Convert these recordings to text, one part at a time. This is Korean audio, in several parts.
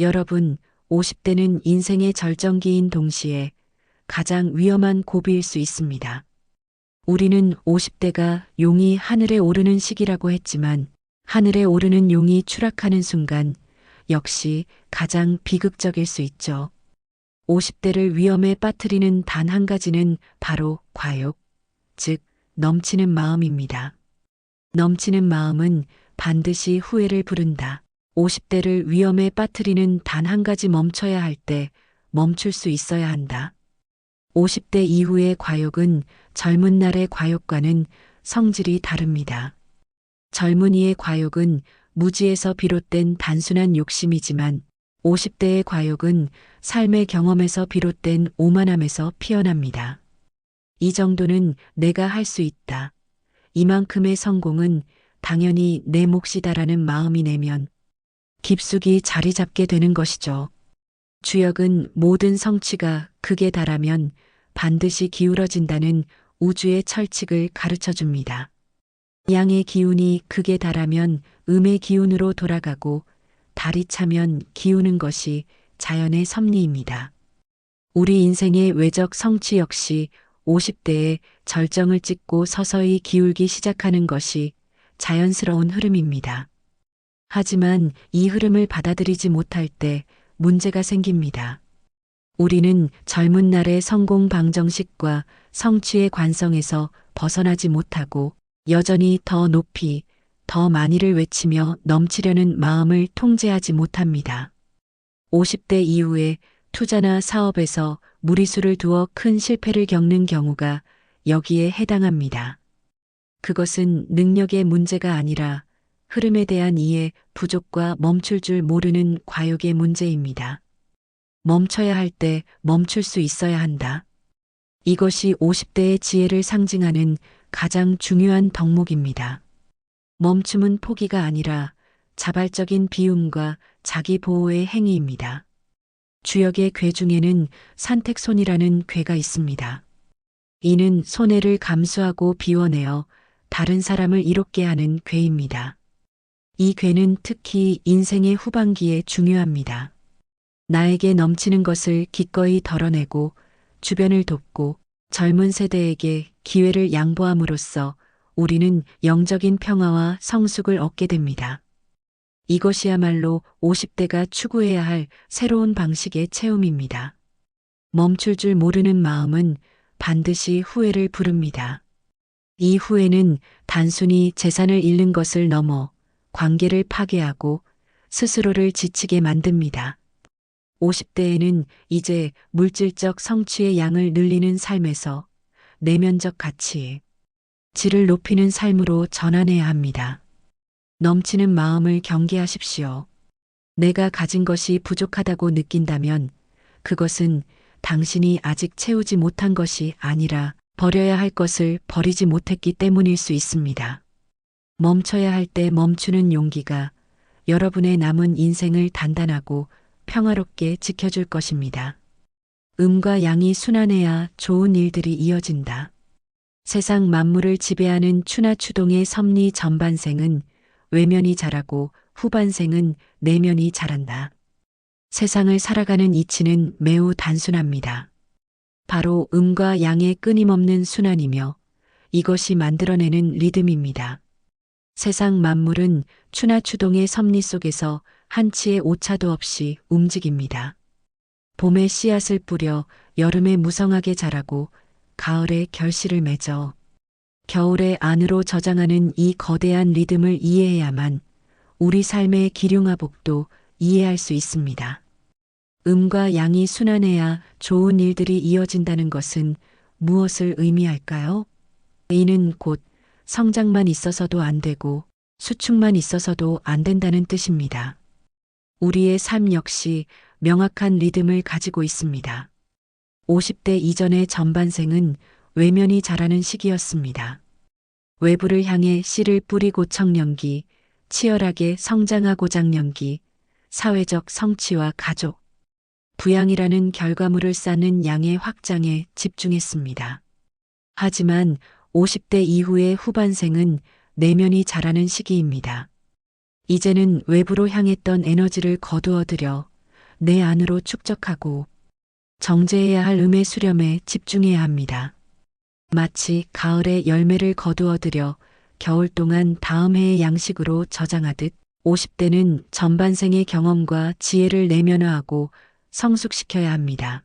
여러분, 50대는 인생의 절정기인 동시에 가장 위험한 고비일 수 있습니다. 우리는 50대가 용이 하늘에 오르는 시기라고 했지만 하늘에 오르는 용이 추락하는 순간 역시 가장 비극적일 수 있죠. 50대를 위험에 빠뜨리는 단 한 가지는 바로 과욕, 즉 넘치는 마음입니다. 넘치는 마음은 반드시 후회를 부른다. 50대를 위험에 빠뜨리는 단 한 가지 멈춰야 할 때 멈출 수 있어야 한다. 50대 이후의 과욕은 젊은 날의 과욕과는 성질이 다릅니다. 젊은이의 과욕은 무지에서 비롯된 단순한 욕심이지만 50대의 과욕은 삶의 경험에서 비롯된 오만함에서 피어납니다. 이 정도는 내가 할 수 있다. 이만큼의 성공은 당연히 내 몫이다라는 마음이 내면 깊숙이 자리 잡게 되는 것이죠. 주역은 모든 성취가 극에 달하면 반드시 기울어진다는 우주의 철칙을 가르쳐 줍니다. 양의 기운이 극에 달하면 음의 기운으로 돌아가고 달이 차면 기우는 것이 자연의 섭리입니다. 우리 인생의 외적 성취 역시 50대에 절정을 찍고 서서히 기울기 시작하는 것이 자연스러운 흐름입니다. 하지만 이 흐름을 받아들이지 못할 때 문제가 생깁니다. 우리는 젊은 날의 성공 방정식과 성취의 관성에서 벗어나지 못하고 여전히 더 높이, 더 많이를 외치며 넘치려는 마음을 통제하지 못합니다. 50대 이후에 투자나 사업에서 무리수를 두어 큰 실패를 겪는 경우가 여기에 해당합니다. 그것은 능력의 문제가 아니라 흐름에 대한 이해 부족과 멈출 줄 모르는 과욕의 문제입니다. 멈춰야 할 때 멈출 수 있어야 한다. 이것이 50대의 지혜를 상징하는 가장 중요한 덕목입니다. 멈춤은 포기가 아니라 자발적인 비움과 자기 보호의 행위입니다. 주역의 궤 중에는 산택손이라는 궤가 있습니다. 이는 손해를 감수하고 비워내어 다른 사람을 이롭게 하는 궤입니다. 이 궤는 특히 인생의 후반기에 중요합니다. 나에게 넘치는 것을 기꺼이 덜어내고 주변을 돕고 젊은 세대에게 기회를 양보함으로써 우리는 영적인 평화와 성숙을 얻게 됩니다. 이것이야말로 50대가 추구해야 할 새로운 방식의 체험입니다. 멈출 줄 모르는 마음은 반드시 후회를 부릅니다. 이 후회는 단순히 재산을 잃는 것을 넘어 관계를 파괴하고 스스로를 지치게 만듭니다. 50대에는 이제 물질적 성취의 양을 늘리는 삶에서 내면적 가치의 질을 높이는 삶으로 전환해야 합니다. 넘치는 마음을 경계하십시오. 내가 가진 것이 부족하다고 느낀다면 그것은 당신이 아직 채우지 못한 것이 아니라 버려야 할 것을 버리지 못했기 때문일 수 있습니다. 멈춰야 할 때 멈추는 용기가 여러분의 남은 인생을 단단하고 평화롭게 지켜줄 것입니다. 음과 양이 순환해야 좋은 일들이 이어진다. 세상 만물을 지배하는 추나추동의 섭리 전반생은 외면이 자라고 후반생은 내면이 자란다. 세상을 살아가는 이치는 매우 단순합니다. 바로 음과 양의 끊임없는 순환이며 이것이 만들어내는 리듬입니다. 세상 만물은 추나추동의 섭리 속에서 한치의 오차도 없이 움직입니다. 봄에 씨앗을 뿌려 여름에 무성하게 자라고 가을에 결실을 맺어 겨울에 안으로 저장하는 이 거대한 리듬을 이해해야만 우리 삶의 기륭화복도 이해할 수 있습니다. 음과 양이 순환해야 좋은 일들이 이어진다는 것은 무엇을 의미할까요? 이는 곧 성장만 있어서도 안 되고 수축만 있어서도 안 된다는 뜻입니다. 우리의 삶 역시 명확한 리듬을 가지고 있습니다. 50대 이전의 전반생은 외면이 자라는 시기였습니다. 외부를 향해 씨를 뿌리고 청년기, 치열하게 성장하고 장년기, 사회적 성취와 가족, 부양이라는 결과물을 쌓는 양의 확장에 집중했습니다. 하지만 50대 이후의 후반생은 내면이 자라는 시기입니다. 이제는 외부로 향했던 에너지를 거두어들여 내 안으로 축적하고 정제해야 할 음의 수렴에 집중해야 합니다. 마치 가을에 열매를 거두어들여 겨울 동안 다음 해의 양식으로 저장하듯 50대는 전반생의 경험과 지혜를 내면화하고 성숙시켜야 합니다.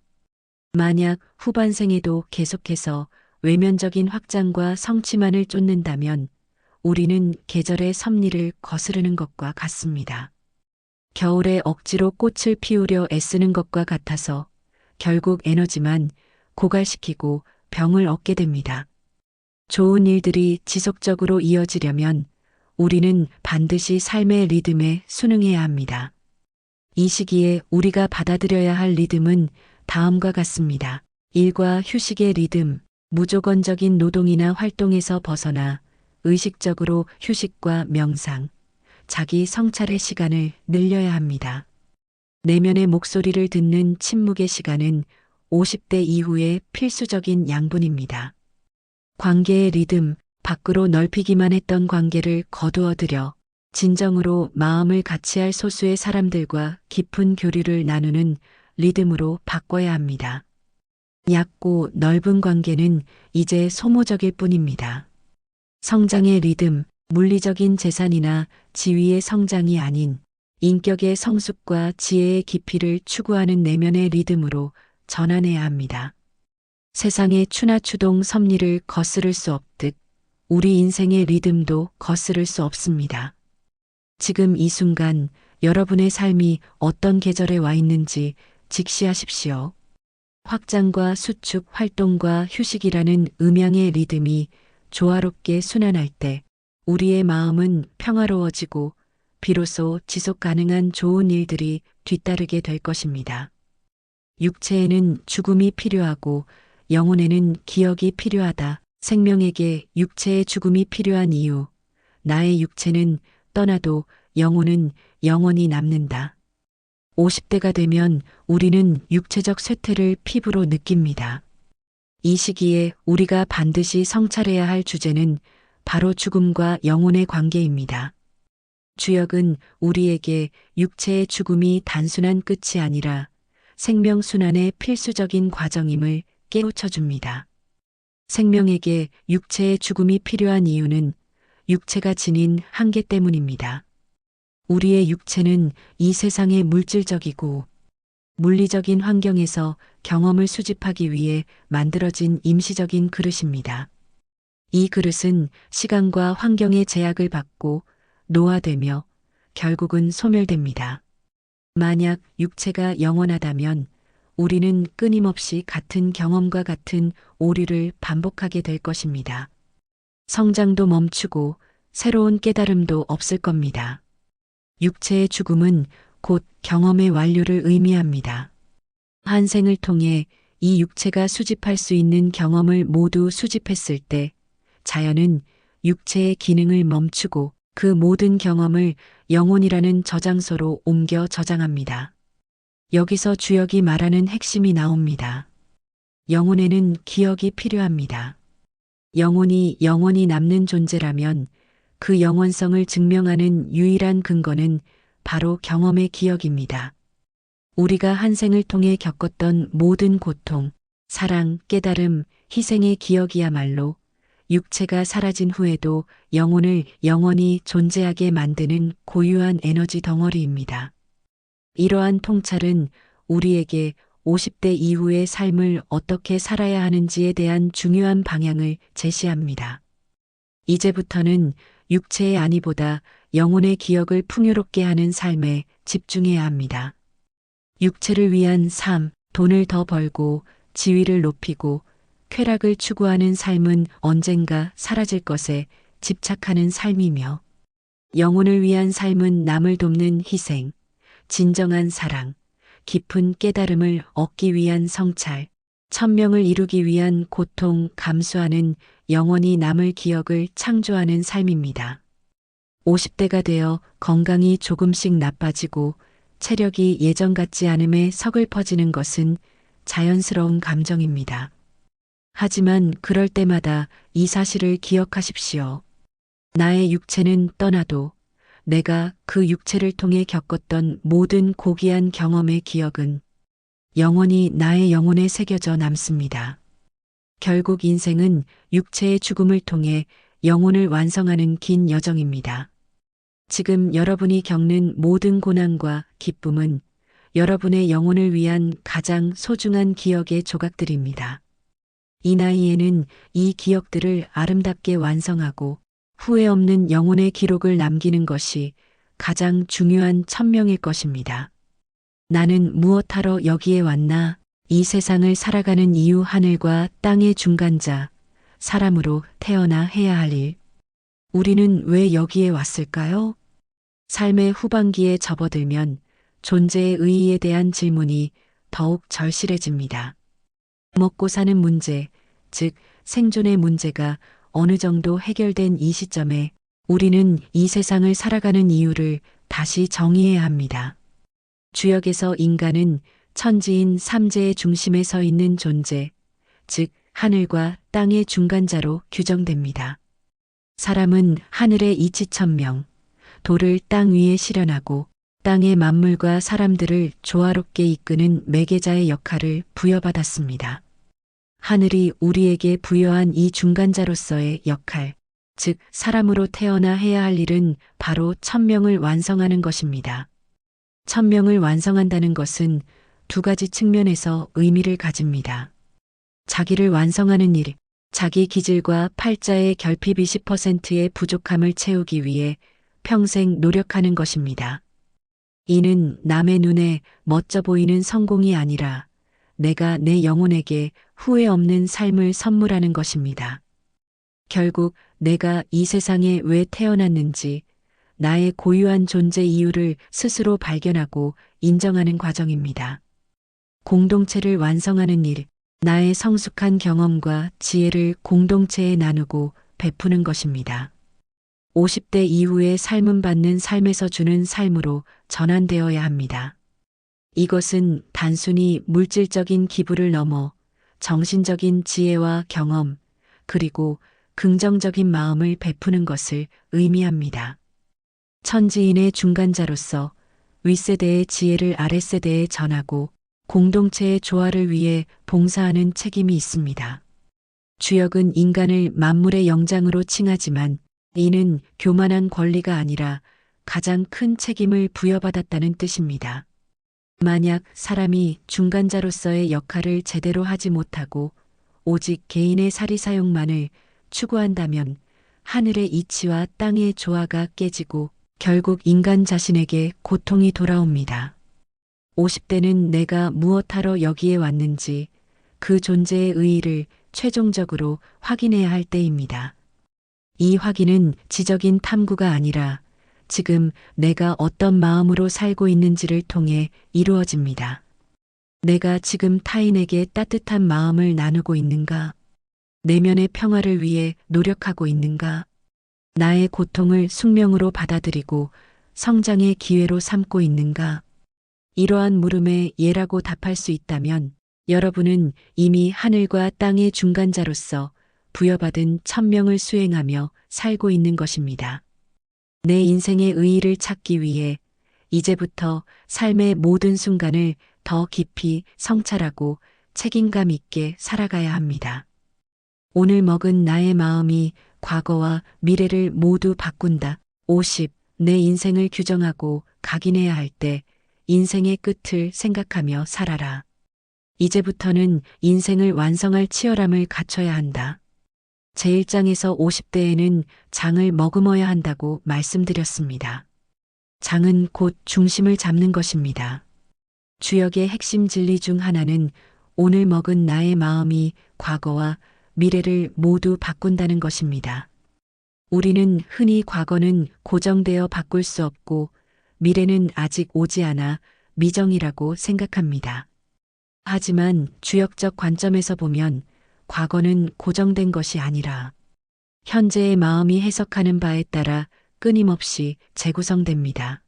만약 후반생에도 계속해서 외면적인 확장과 성취만을 쫓는다면 우리는 계절의 섭리를 거스르는 것과 같습니다. 겨울에 억지로 꽃을 피우려 애쓰는 것과 같아서 결국 에너지만 고갈시키고 병을 얻게 됩니다. 좋은 일들이 지속적으로 이어지려면 우리는 반드시 삶의 리듬에 순응해야 합니다. 이 시기에 우리가 받아들여야 할 리듬은 다음과 같습니다. 일과 휴식의 리듬, 무조건적인 노동이나 활동에서 벗어나 의식적으로 휴식과 명상, 자기 성찰의 시간을 늘려야 합니다. 내면의 목소리를 듣는 침묵의 시간은 50대 이후의 필수적인 양분입니다. 관계의 리듬, 밖으로 넓히기만 했던 관계를 거두어들여 진정으로 마음을 같이 할 소수의 사람들과 깊은 교류를 나누는 리듬으로 바꿔야 합니다. 얕고 넓은 관계는 이제 소모적일 뿐입니다. 성장의 리듬, 물리적인 재산이나 지위의 성장이 아닌 인격의 성숙과 지혜의 깊이를 추구하는 내면의 리듬으로 전환해야 합니다. 세상의 추나추동 섭리를 거스를 수 없듯 우리 인생의 리듬도 거스를 수 없습니다. 지금 이 순간 여러분의 삶이 어떤 계절에 와 있는지 직시하십시오. 확장과 수축, 활동과 휴식이라는 음양의 리듬이 조화롭게 순환할 때 우리의 마음은 평화로워지고 비로소 지속 가능한 좋은 일들이 뒤따르게 될 것입니다. 육체에는 죽음이 필요하고 영혼에는 기억이 필요하다. 생명에게 육체의 죽음이 필요한 이유. 나의 육체는 떠나도 영혼은 영원히 남는다. 50대가 되면 우리는 육체적 쇠퇴를 피부로 느낍니다. 이 시기에 우리가 반드시 성찰해야 할 주제는 바로 죽음과 영혼의 관계입니다. 주역은 우리에게 육체의 죽음이 단순한 끝이 아니라 생명순환의 필수적인 과정임을 깨우쳐 줍니다. 생명에게 육체의 죽음이 필요한 이유는 육체가 지닌 한계 때문입니다. 우리의 육체는 이 세상의 물질적이고 물리적인 환경에서 경험을 수집하기 위해 만들어진 임시적인 그릇입니다. 이 그릇은 시간과 환경의 제약을 받고 노화되며 결국은 소멸됩니다. 만약 육체가 영원하다면 우리는 끊임없이 같은 경험과 같은 오류를 반복하게 될 것입니다. 성장도 멈추고 새로운 깨달음도 없을 겁니다. 육체의 죽음은 곧 경험의 완료를 의미합니다. 한 생을 통해 이 육체가 수집할 수 있는 경험을 모두 수집했을 때 자연은 육체의 기능을 멈추고 그 모든 경험을 영혼이라는 저장소로 옮겨 저장합니다. 여기서 주역이 말하는 핵심이 나옵니다. 영혼에는 기억이 필요합니다. 영혼이 영원히 남는 존재라면 그 영원성을 증명하는 유일한 근거는 바로 경험의 기억입니다. 우리가 한 생을 통해 겪었던 모든 고통, 사랑, 깨달음, 희생의 기억이야말로 육체가 사라진 후에도 영혼을 영원히 존재하게 만드는 고유한 에너지 덩어리입니다. 이러한 통찰은 우리에게 50대 이후의 삶을 어떻게 살아야 하는지에 대한 중요한 방향을 제시합니다. 이제부터는 육체의 안위보다 영혼의 기억을 풍요롭게 하는 삶에 집중해야 합니다. 육체를 위한 삶, 돈을 더 벌고 지위를 높이고 쾌락을 추구하는 삶은 언젠가 사라질 것에 집착하는 삶이며 영혼을 위한 삶은 남을 돕는 희생, 진정한 사랑, 깊은 깨달음을 얻기 위한 성찰, 천명을 이루기 위한 고통 감수하는 영원히 남을 기억을 창조하는 삶입니다. 50대가 되어 건강이 조금씩 나빠지고 체력이 예전 같지 않음에 서글퍼지는 것은 자연스러운 감정입니다. 하지만 그럴 때마다 이 사실을 기억하십시오. 나의 육체는 떠나도 내가 그 육체를 통해 겪었던 모든 고귀한 경험의 기억은 영원히 나의 영혼에 새겨져 남습니다. 결국 인생은 육체의 죽음을 통해 영혼을 완성하는 긴 여정입니다. 지금 여러분이 겪는 모든 고난과 기쁨은 여러분의 영혼을 위한 가장 소중한 기억의 조각들입니다. 이 나이에는 이 기억들을 아름답게 완성하고 후회 없는 영혼의 기록을 남기는 것이 가장 중요한 천명일 것입니다. 나는 무엇하러 여기에 왔나? 이 세상을 살아가는 이유 하늘과 땅의 중간자, 사람으로 태어나 해야 할 일. 우리는 왜 여기에 왔을까요? 삶의 후반기에 접어들면 존재의 의의에 대한 질문이 더욱 절실해집니다. 먹고 사는 문제, 즉 생존의 문제가 어느 정도 해결된 이 시점에 우리는 이 세상을 살아가는 이유를 다시 정의해야 합니다. 주역에서 인간은 천지인 삼재의 중심에 서 있는 존재, 즉 하늘과 땅의 중간자로 규정됩니다. 사람은 하늘의 이치천명, 도를 땅 위에 실현하고 땅의 만물과 사람들을 조화롭게 이끄는 매개자의 역할을 부여받았습니다. 하늘이 우리에게 부여한 이 중간자로서의 역할, 즉 사람으로 태어나 해야 할 일은 바로 천명을 완성하는 것입니다. 천명을 완성한다는 것은 두 가지 측면에서 의미를 가집니다. 자기를 완성하는 일, 자기 기질과 팔자의 결핍 20%의 부족함을 채우기 위해 평생 노력하는 것입니다. 이는 남의 눈에 멋져 보이는 성공이 아니라 내가 내 영혼에게 후회 없는 삶을 선물하는 것입니다. 결국 내가 이 세상에 왜 태어났는지 나의 고유한 존재 이유를 스스로 발견하고 인정하는 과정입니다. 공동체를 완성하는 일, 나의 성숙한 경험과 지혜를 공동체에 나누고 베푸는 것입니다. 50대 이후의 삶은 받는 삶에서 주는 삶으로 전환되어야 합니다. 이것은 단순히 물질적인 기부를 넘어 정신적인 지혜와 경험, 그리고 긍정적인 마음을 베푸는 것을 의미합니다. 천지인의 중간자로서 윗세대의 지혜를 아랫세대에 전하고 공동체의 조화를 위해 봉사하는 책임이 있습니다. 주역은 인간을 만물의 영장으로 칭하지만 이는 교만한 권리가 아니라 가장 큰 책임을 부여받았다는 뜻입니다. 만약 사람이 중간자로서의 역할을 제대로 하지 못하고 오직 개인의 사리사욕만을 추구한다면 하늘의 이치와 땅의 조화가 깨지고 결국 인간 자신에게 고통이 돌아옵니다. 50대는 내가 무엇하러 여기에 왔는지 그 존재의 의의를 최종적으로 확인해야 할 때입니다. 이 확인은 지적인 탐구가 아니라 지금 내가 어떤 마음으로 살고 있는지를 통해 이루어집니다. 내가 지금 타인에게 따뜻한 마음을 나누고 있는가? 내면의 평화를 위해 노력하고 있는가? 나의 고통을 숙명으로 받아들이고 성장의 기회로 삼고 있는가? 이러한 물음에 예라고 답할 수 있다면 여러분은 이미 하늘과 땅의 중간자로서 부여받은 천명을 수행하며 살고 있는 것입니다. 내 인생의 의의를 찾기 위해 이제부터 삶의 모든 순간을 더 깊이 성찰하고 책임감 있게 살아가야 합니다. 오늘 먹은 나의 마음이 과거와 미래를 모두 바꾼다. 50. 내 인생을 규정하고 각인해야 할 때 인생의 끝을 생각하며 살아라. 이제부터는 인생을 완성할 치열함을 갖춰야 한다. 제1장에서 50대에는 장을 머금어야 한다고 말씀드렸습니다. 장은 곧 중심을 잡는 것입니다. 주역의 핵심 진리 중 하나는 오늘 먹은 나의 마음이 과거와 미래를 모두 바꾼다는 것입니다. 우리는 흔히 과거는 고정되어 바꿀 수 없고 미래는 아직 오지 않아 미정이라고 생각합니다. 하지만 주역적 관점에서 보면 과거는 고정된 것이 아니라 현재의 마음이 해석하는 바에 따라 끊임없이 재구성됩니다.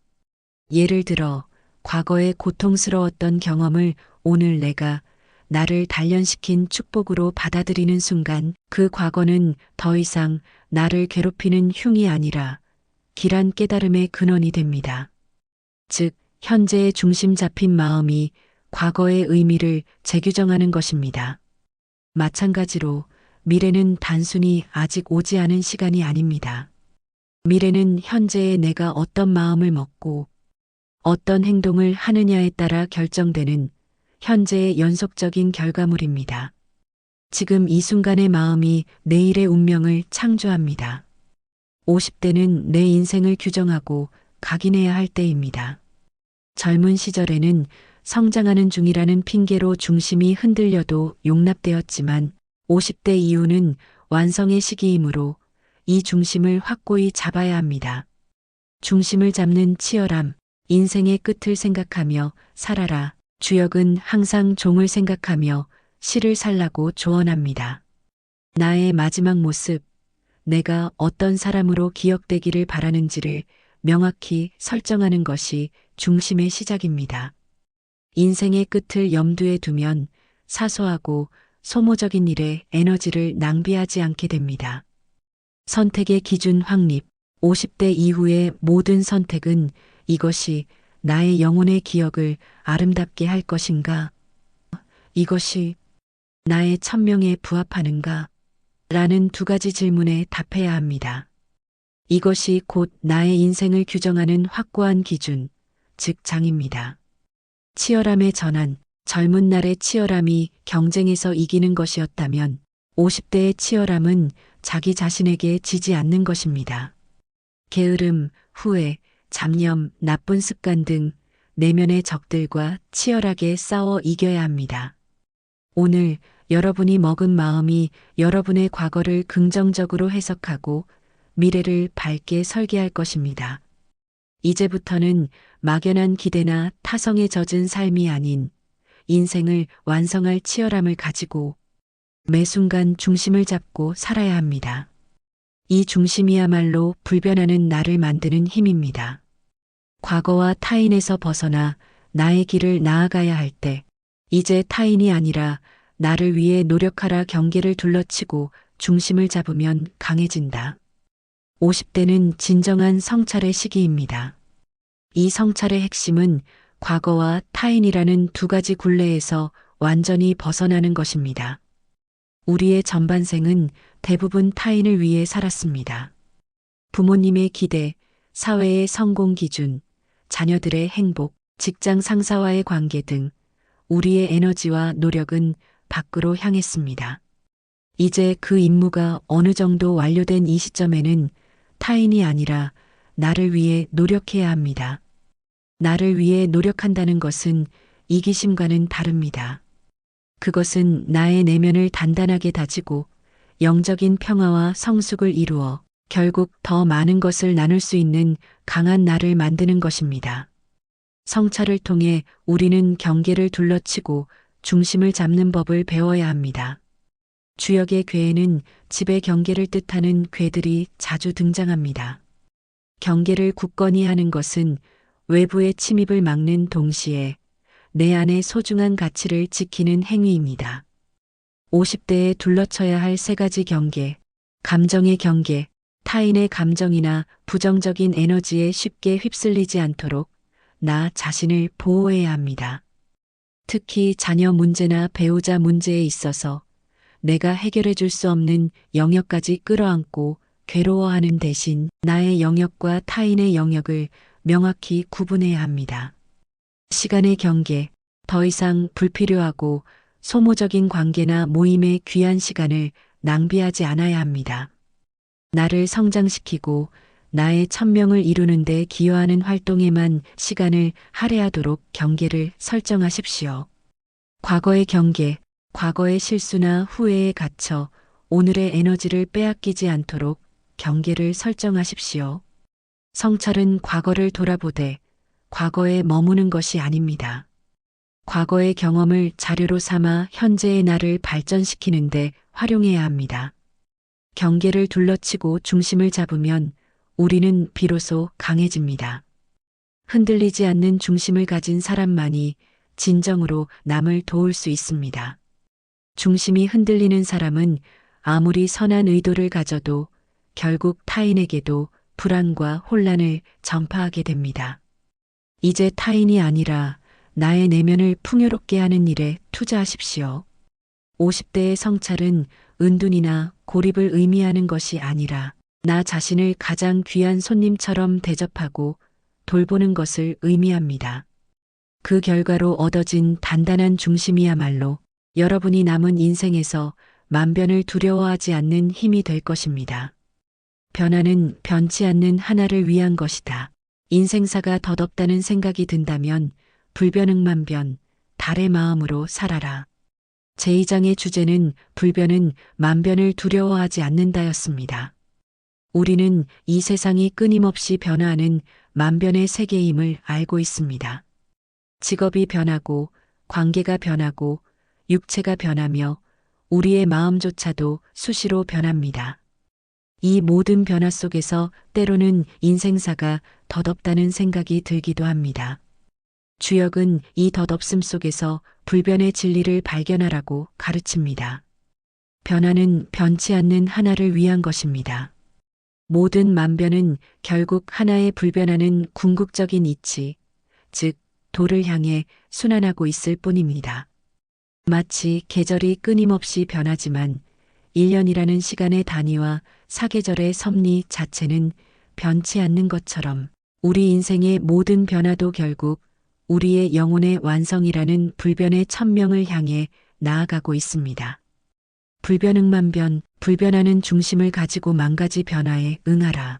예를 들어 과거의 고통스러웠던 경험을 오늘 내가 나를 단련시킨 축복으로 받아들이는 순간 그 과거는 더 이상 나를 괴롭히는 흉이 아니라 길한 깨달음의 근원이 됩니다. 즉, 현재의 중심 잡힌 마음이 과거의 의미를 재규정하는 것입니다. 마찬가지로 미래는 단순히 아직 오지 않은 시간이 아닙니다. 미래는 현재의 내가 어떤 마음을 먹고 어떤 행동을 하느냐에 따라 결정되는 현재의 연속적인 결과물입니다. 지금 이 순간의 마음이 내일의 운명을 창조합니다. 50대는 내 인생을 규정하고 각인해야 할 때입니다. 젊은 시절에는 성장하는 중이라는 핑계로 중심이 흔들려도 용납되었지만 50대 이후는 완성의 시기이므로 이 중심을 확고히 잡아야 합니다. 중심을 잡는 치열함, 인생의 끝을 생각하며 살아라. 주역은 항상 종을 생각하며 시를 살라고 조언합니다. 나의 마지막 모습, 내가 어떤 사람으로 기억되기를 바라는지를 명확히 설정하는 것이 중심의 시작입니다. 인생의 끝을 염두에 두면 사소하고 소모적인 일에 에너지를 낭비하지 않게 됩니다. 선택의 기준 확립, 50대 이후의 모든 선택은 이것이 나의 영혼의 기억을 아름답게 할 것인가? 이것이 나의 천명에 부합하는가? 라는 두 가지 질문에 답해야 합니다. 이것이 곧 나의 인생을 규정하는 확고한 기준, 즉 장입니다. 치열함의 전환, 젊은 날의 치열함이 경쟁에서 이기는 것이었다면 50대의 치열함은 자기 자신에게 지지 않는 것입니다. 게으름, 후회, 잡념, 나쁜 습관 등 내면의 적들과 치열하게 싸워 이겨야 합니다. 오늘 여러분이 먹은 마음이 여러분의 과거를 긍정적으로 해석하고 미래를 밝게 설계할 것입니다. 이제부터는 막연한 기대나 타성에 젖은 삶이 아닌 인생을 완성할 치열함을 가지고 매 순간 중심을 잡고 살아야 합니다. 이 중심이야말로 불변하는 나를 만드는 힘입니다. 과거와 타인에서 벗어나 나의 길을 나아가야 할 때, 이제 타인이 아니라 나를 위해 노력하라 경계를 둘러치고 중심을 잡으면 강해진다. 50대는 진정한 성찰의 시기입니다. 이 성찰의 핵심은 과거와 타인이라는 두 가지 굴레에서 완전히 벗어나는 것입니다. 우리의 전반생은 대부분 타인을 위해 살았습니다. 부모님의 기대, 사회의 성공 기준, 자녀들의 행복, 직장 상사와의 관계 등 우리의 에너지와 노력은 밖으로 향했습니다. 이제 그 임무가 어느 정도 완료된 이 시점에는 타인이 아니라 나를 위해 노력해야 합니다. 나를 위해 노력한다는 것은 이기심과는 다릅니다. 그것은 나의 내면을 단단하게 다지고 영적인 평화와 성숙을 이루어 결국 더 많은 것을 나눌 수 있는 강한 나를 만드는 것입니다. 성찰을 통해 우리는 경계를 둘러치고 중심을 잡는 법을 배워야 합니다. 주역의 괴에는 집의 경계를 뜻하는 괴들이 자주 등장합니다. 경계를 굳건히 하는 것은 외부의 침입을 막는 동시에 내 안의 소중한 가치를 지키는 행위입니다. 50대에 둘러쳐야 할 세 가지 경계, 감정의 경계, 타인의 감정이나 부정적인 에너지에 쉽게 휩쓸리지 않도록 나 자신을 보호해야 합니다. 특히 자녀 문제나 배우자 문제에 있어서 내가 해결해 줄 수 없는 영역까지 끌어안고 괴로워하는 대신 나의 영역과 타인의 영역을 명확히 구분해야 합니다. 시간의 경계, 더 이상 불필요하고 소모적인 관계나 모임의 귀한 시간을 낭비하지 않아야 합니다. 나를 성장시키고 나의 천명을 이루는 데 기여하는 활동에만 시간을 할애하도록 경계를 설정하십시오. 과거의 경계, 과거의 실수나 후회에 갇혀 오늘의 에너지를 빼앗기지 않도록 경계를 설정하십시오. 성찰은 과거를 돌아보되 과거에 머무는 것이 아닙니다. 과거의 경험을 자료로 삼아 현재의 나를 발전시키는데 활용해야 합니다. 경계를 둘러치고 중심을 잡으면 우리는 비로소 강해집니다. 흔들리지 않는 중심을 가진 사람만이 진정으로 남을 도울 수 있습니다. 중심이 흔들리는 사람은 아무리 선한 의도를 가져도 결국 타인에게도 불안과 혼란을 전파하게 됩니다. 이제 타인이 아니라 나의 내면을 풍요롭게 하는 일에 투자하십시오. 50대의 성찰은 은둔이나 고립을 의미하는 것이 아니라 나 자신을 가장 귀한 손님처럼 대접하고 돌보는 것을 의미합니다. 그 결과로 얻어진 단단한 중심이야말로 여러분이 남은 인생에서 만변을 두려워하지 않는 힘이 될 것입니다. 변화는 변치 않는 하나를 위한 것이다. 인생사가 덧없다는 생각이 든다면 불변응만변, 달의 마음으로 살아라. 제2장의 주제는 불변은 만변을 두려워하지 않는다였습니다. 우리는 이 세상이 끊임없이 변화하는 만변의 세계임을 알고 있습니다. 직업이 변하고 관계가 변하고 육체가 변하며 우리의 마음조차도 수시로 변합니다. 이 모든 변화 속에서 때로는 인생사가 덧없다는 생각이 들기도 합니다. 주역은 이 덧없음 속에서 불변의 진리를 발견하라고 가르칩니다. 변화는 변치 않는 하나를 위한 것입니다. 모든 만변은 결국 하나의 불변하는 궁극적인 이치, 즉 도를 향해 순환하고 있을 뿐입니다. 마치 계절이 끊임없이 변하지만 1년이라는 시간의 단위와 사계절의 섭리 자체는 변치 않는 것처럼 우리 인생의 모든 변화도 결국 우리의 영혼의 완성이라는 불변의 천명을 향해 나아가고 있습니다. 불변응만변, 불변하는 중심을 가지고 만가지 변화에 응하라.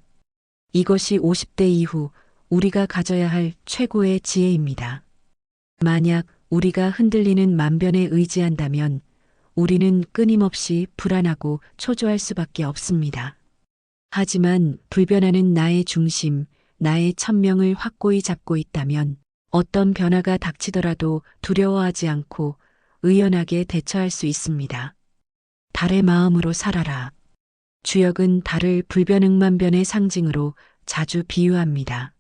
이것이 50대 이후 우리가 가져야 할 최고의 지혜입니다. 만약 우리가 흔들리는 만변에 의지한다면 우리는 끊임없이 불안하고 초조할 수밖에 없습니다. 하지만 불변하는 나의 중심, 나의 천명을 확고히 잡고 있다면 어떤 변화가 닥치더라도 두려워하지 않고 의연하게 대처할 수 있습니다. 달의 마음으로 살아라. 주역은 달을 불변응만변의 상징으로 자주 비유합니다.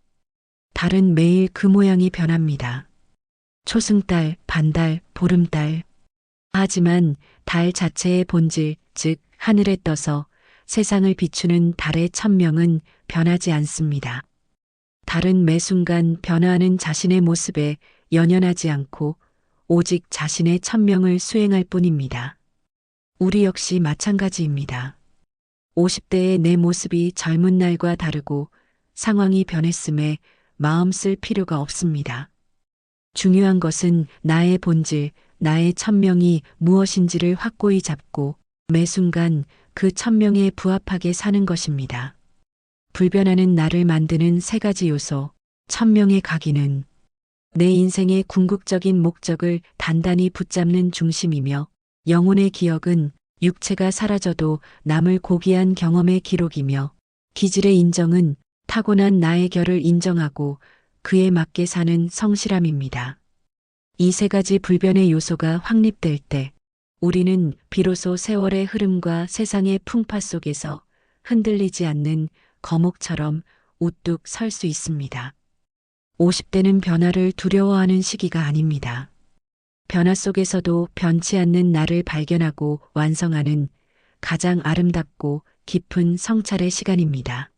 달은 매일 그 모양이 변합니다. 초승달, 반달, 보름달. 하지만 달 자체의 본질, 즉 하늘에 떠서 세상을 비추는 달의 천명은 변하지 않습니다. 달은 매 순간 변화하는 자신의 모습에 연연하지 않고 오직 자신의 천명을 수행할 뿐입니다. 우리 역시 마찬가지입니다. 50대의 내 모습이 젊은 날과 다르고 상황이 변했음에 마음 쓸 필요가 없습니다. 중요한 것은 나의 본질, 나의 천명이 무엇인지를 확고히 잡고 매 순간 그 천명에 부합하게 사는 것입니다. 불변하는 나를 만드는 세 가지 요소, 천명의 각인은 내 인생의 궁극적인 목적을 단단히 붙잡는 중심이며 영혼의 기억은 육체가 사라져도 남을 고귀한 경험의 기록이며 기질의 인정은 타고난 나의 결을 인정하고 그에 맞게 사는 성실함입니다. 이 세 가지 불변의 요소가 확립될 때 우리는 비로소 세월의 흐름과 세상의 풍파 속에서 흔들리지 않는 거목처럼 우뚝 설 수 있습니다. 50대는 변화를 두려워하는 시기가 아닙니다. 변화 속에서도 변치 않는 나를 발견하고 완성하는 가장 아름답고 깊은 성찰의 시간입니다.